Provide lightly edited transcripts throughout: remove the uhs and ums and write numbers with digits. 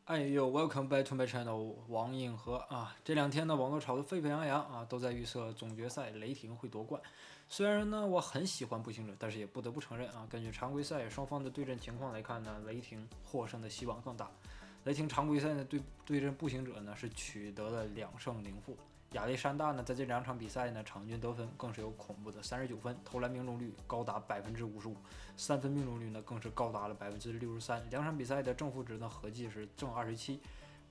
哎呦，Welcome back to my channel，王硬和啊，这两天呢，网络炒得沸沸扬扬啊，都在预测总决赛雷霆会夺冠。虽然呢，我很喜欢步行者，但是也不得不承认啊，根据常规赛双方的对阵情况来看呢，雷霆获胜的希望更大。雷霆常规赛呢对阵步行者呢是取得了2胜0负。亚历山大呢，在这2场比赛呢，场均得分更是有恐怖的39分，投篮命中率高达55%，三分命中率呢更是高达了63%。2场比赛的正负值呢合计是正27，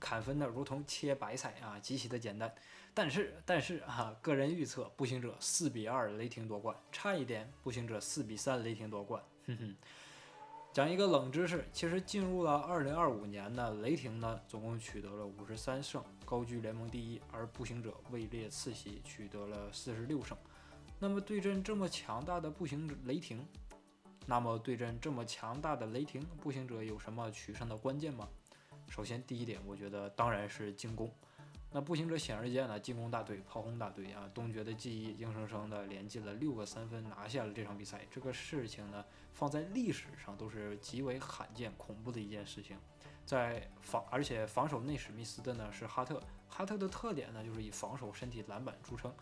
砍分呢如同切白菜啊，极其的简单。但是啊，个人预测步行者4-2雷霆夺冠，差一点步行者4-3雷霆夺冠。哼哼。讲一个冷知识，其实进入了2025年呢，雷霆呢总共取得了53胜，高居联盟第一，而步行者位列次席，取得了46胜。那么对阵这么强大的步行者雷霆，步行者有什么取胜的关键吗？首先第一点，我觉得当然是进攻。那步行者显而易见呢，进攻大队、炮轰大队啊，东决的记忆硬生生的连进了6个3分，拿下了这场比赛。这个事情呢，放在历史上都是极为罕见、恐怖的一件事情。而且防守内史密斯的呢是哈特，哈特的特点呢就是以防守身体篮板著称。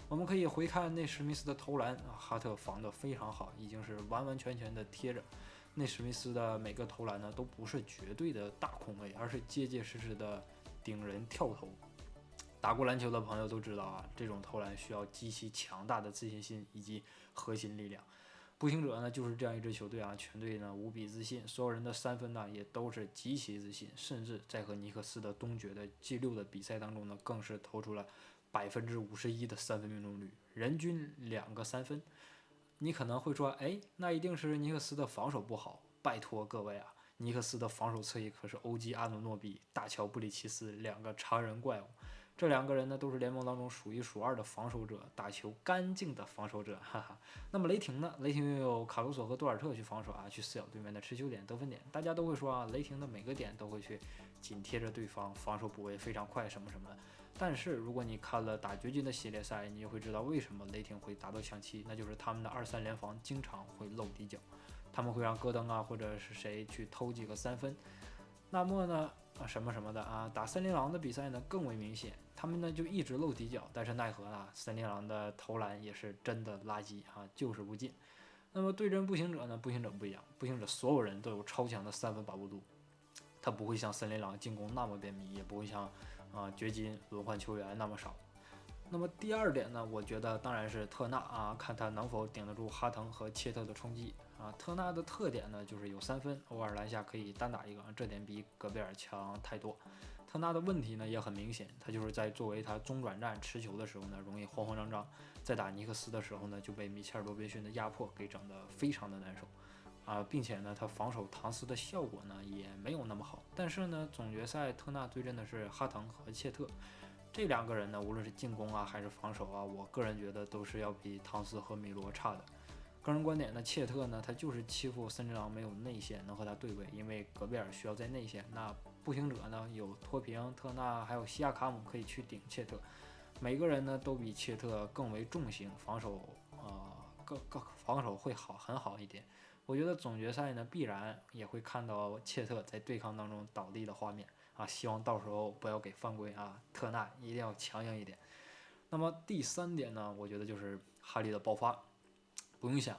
我们可以回看内史密斯的投篮啊，哈特防得非常好，已经是完完全全的贴着。内史密斯的每个投篮呢都不是绝对的大空位，而是结结实实的顶人跳投。打过篮球的朋友都知道啊，这种投篮需要极其强大的自信心以及核心力量。步行者呢就是这样一支球队啊，全队呢无比自信，所有人的3分呢也都是极其自信，甚至在和尼克斯的东决的 G6的比赛当中呢，更是投出了51%的三分命中率，人均2个3分。你可能会说，哎，那一定是尼克斯的防守不好。拜托各位啊，尼克斯的防守侧翼可是欧基阿努诺比、大乔布里奇斯2个常人怪物。这2个人呢，都是联盟当中数一数二的防守者，打球干净的防守者，哈哈。那么雷霆呢？雷霆拥有卡鲁索和多尔特去防守啊，去撕咬对面的持球点、得分点。大家都会说啊，雷霆的每个点都会去紧贴着对方，防守补位非常快，什么什么的。但是如果你看了打掘金的系列赛，你就会知道为什么雷霆会达到抢七，那就是他们的2-3联防经常会漏底角，他们会让戈登啊或者是谁去偷几个3分。那么呢，什么什么的啊，打森林狼的比赛呢更为明显，他们呢就一直漏底角，但是奈何啊，森林狼的投篮也是真的垃圾啊，就是不进。那么对阵步行者呢，步行者不一样，步行者所有人都有超强的3分把握度，他不会像森林狼进攻那么便秘，也不会像掘金轮换球员那么少。那么第二点呢，我觉得当然是特纳啊，看他能否顶得住哈腾和切特的冲击啊。特纳的特点呢，就是有3分，偶尔篮下可以单打一个，这点比戈贝尔强太多。特纳的问题呢也很明显，他就是在作为他中转站持球的时候呢，容易慌慌张张，在打尼克斯的时候呢，就被米切尔·罗宾逊的压迫给整得非常的难受啊，并且呢，他防守唐斯的效果呢也没有那么好。但是呢，总决赛特纳对阵的是哈腾和切特。这2个人呢，无论是进攻啊还是防守啊，我个人觉得都是要比唐斯和米罗差的。个人观点呢，切特呢他就是欺负森林狼没有内线能和他对位，因为戈贝尔需要在内线。那步行者呢有托平、特纳还有西亚卡姆可以去顶切特，每个人呢都比切特更为重型，防守防守会很好一点。我觉得总决赛呢必然也会看到切特在对抗当中倒地的画面啊，希望到时候不要给犯规啊，特纳一定要强硬一点。那么第3点呢，我觉得就是哈利的爆发，不用想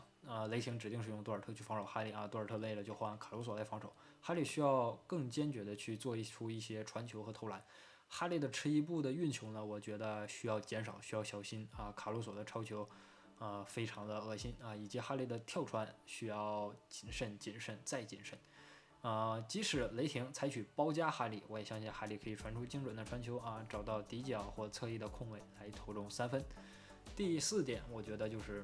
雷霆指定是用多尔特去防守哈利啊，多尔特累了就换卡鲁索来防守，哈利需要更坚决的去做出一些传球和投篮。哈利的迟一步的运球呢，我觉得需要减少，需要小心啊。卡鲁索的超球非常的恶心啊，以及哈利的跳传需要谨慎、谨慎再谨慎。即使雷霆采取包夹哈利，我也相信哈利可以传出精准的传球啊，找到底角或侧翼的空位来投中3分。第4点，我觉得就是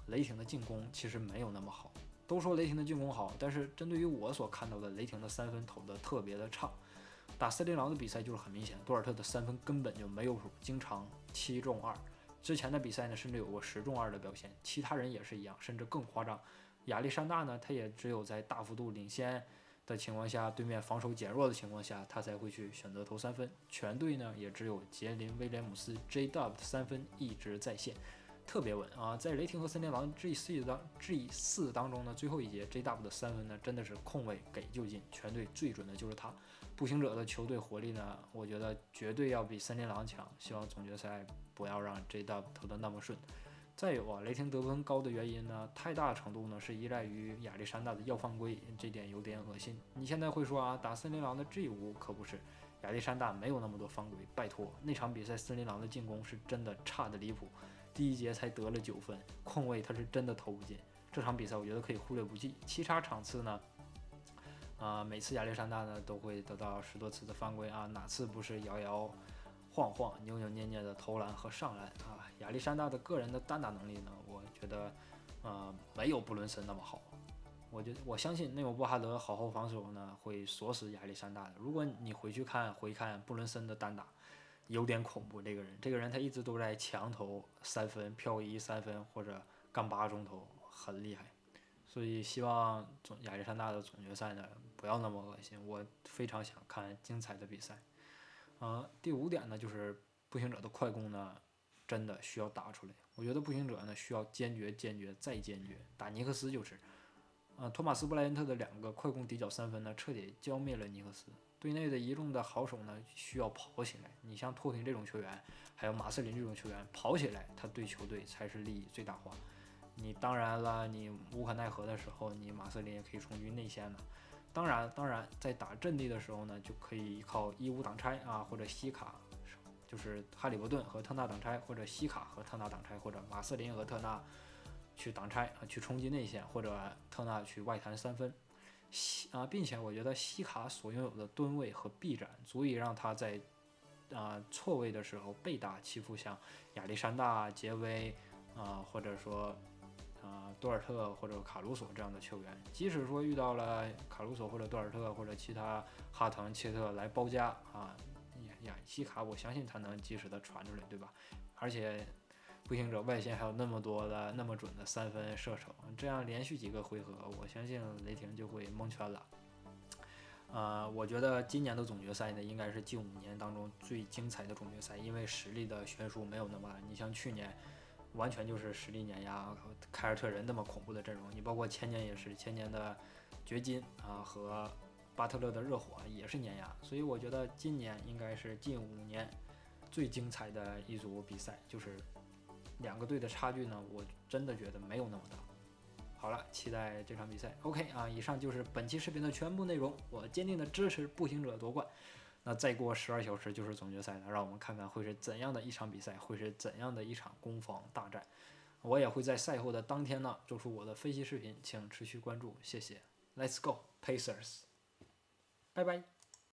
雷霆的进攻其实没有那么好。都说雷霆的进攻好，但是针对于我所看到的，雷霆的3分投的特别的差。打森林狼的比赛就是很明显，多尔特的3分根本就没有数，经常7中2。之前的比赛呢，甚至有过10中2的表现，其他人也是一样，甚至更夸张。亚历山大呢，他也只有在大幅度领先的情况下，对面防守减弱的情况下，他才会去选择投3分。全队呢，也只有杰林·威廉姆斯 J-Dub 的3分一直在线。特别稳啊。在雷霆和森林狼 G4当中呢，最后一节 JW 的3分呢，真的是空位给就进，全队最准的就是他。步行者的球队火力呢，我觉得绝对要比森林狼强。希望总决赛不要让 JW 投的那么顺。再有啊，雷霆得分高的原因呢，太大程度呢是依赖于亚历山大的要犯规，这点有点恶心。你现在会说啊，打森林狼的 G5可不是，亚历山大没有那么多犯规，拜托，那场比赛森林狼的进攻是真的差的离谱，第一节才得了9分，空位他是真的投不进。这场比赛我觉得可以忽略不计，其他场次呢？每次亚历山大呢都会得到10多次的犯规啊，哪次不是摇摇晃晃、扭扭捏捏的投篮和上篮啊？亚历山大的个人的单打能力呢，我觉得没有布伦森那么好。我相信内姆布哈德好好防守呢，会锁死亚历山大的。如果你回看布伦森的单打，有点恐怖。这个人他一直都在墙头3分、漂移3分或者干8中投，很厉害。所以希望亚历山大的总决赛呢不要那么恶心，我非常想看精彩的比赛。第5点呢就是步行者的快攻呢真的需要打出来，我觉得步行者呢需要坚决再坚决，打尼克斯就是。托马斯布莱恩特的2个快攻底角3分呢彻底浇灭了尼克斯。队内的一众的好手呢需要跑起来，你像托廷这种球员，还有马瑟林这种球员，跑起来他对球队才是利益最大化。你当然了，你无可奈何的时候，你马瑟林也可以冲击内线了。当然，在打阵地的时候呢，就可以依靠1-5挡拆啊，或者西卡，就是哈利伯顿和特纳挡拆，或者西卡和特纳挡拆，或者马瑟林和特纳去挡拆去冲击内线，或者特纳去外弹3分。并且我觉得西卡所拥有的吨位和臂展，足以让他在错位的时候被打欺负像亚历山大、杰威或者说多尔特或者卡鲁索这样的球员。即使说遇到了卡鲁索或者多尔特或者其他哈腾、切特来包夹西卡我相信他能及时的传出来，对吧？而且步行者外线还有那么多的那么准的3分射手，这样连续几个回合，我相信雷霆就会蒙圈了。我觉得今年的总决赛呢，应该是近5年当中最精彩的总决赛，因为实力的悬殊没有那么大。你像去年，完全就是实力碾压凯尔特人那么恐怖的阵容，你包括前年也是，前年的掘金和巴特勒的热火也是碾压。所以我觉得今年应该是近5年最精彩的一组比赛，就是2个队的差距呢，我真的觉得没有那么大。好了，期待这场比赛。OK 以上就是本期视频的全部内容。我坚定的支持步行者夺冠。那再过12小时就是总决赛了，让我们看看会是怎样的一场比赛，会是怎样的一场攻防大战。我也会在赛后的当天呢做出我的分析视频，请持续关注，谢谢。Let's go Pacers，拜拜。